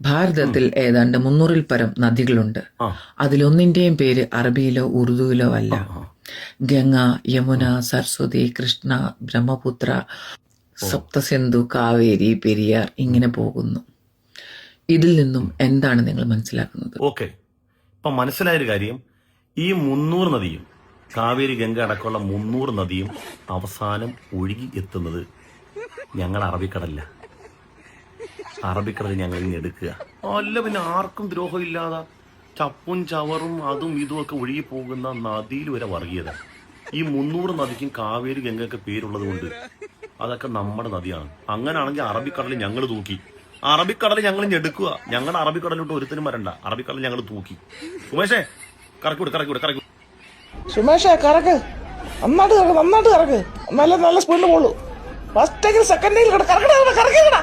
ഭാരതത്തിൽ ഏതാണ്ട് 300-ൽ പരം നദികളുണ്ട്. അതിലൊന്നിന്റെയും പേര് അറബിയിലോ ഉറുദുവിലോ അല്ല. ഗംഗ, യമുന, സരസ്വതി, കൃഷ്ണ, ബ്രഹ്മപുത്ര, സപ്തസിന്ധു, കാവേരി, പെരിയാർ ഇങ്ങനെ പോകുന്നു. ഇതിൽ നിന്നും എന്താണ് നിങ്ങൾ മനസ്സിലാക്കുന്നത്? ഓക്കെ, ഇപ്പൊ മനസ്സിലായൊരു കാര്യം, ഈ 300 നദിയും കാവേരി, ഗംഗ അടക്കമുള്ള 300 നദിയും അവസാനം ഒഴുകി എത്തുന്നത് ഞങ്ങൾ അറബിക്കടലില്ല. അറബിക്കടൽ ഞങ്ങൾ ഇങ്ങനെ എടുക്കുക അല്ല, പിന്നെ ആർക്കും ദ്രോഹമില്ലാതെ ചപ്പും ചവറും അതും ഇതുമൊക്കെ ഒഴുകി പോകുന്ന നദിയിൽ വരെ വർഗീയത. ഈ 300 നദിക്കും കാവേരി, ഗംഗയൊക്കെ പേരുള്ളത് കൊണ്ട് അതൊക്കെ നമ്മുടെ നദിയാണ്. അങ്ങനെയാണെങ്കിൽ അറബിക്കടലിൽ ഞങ്ങൾ തൂക്കി, അറബിക്കടൽ ഞങ്ങൾ ഞെടുക്കുക. ഞങ്ങളുടെ അറബിക്കടലിലോട്ട് ഒരുത്തരും വരണ്ട, അറബിക്കടൽ ഞങ്ങൾ തൂക്കി. സുമേഷേ കറക്കൂടെ സുമേഷേ കറക്ക്, നന്നായിട്ട് കറക്ക്, നല്ല സ്പീഡിൽ പോളൂ. ഫസ്റ്റ് സെക്കൻഡിൽ കറക്കടാ.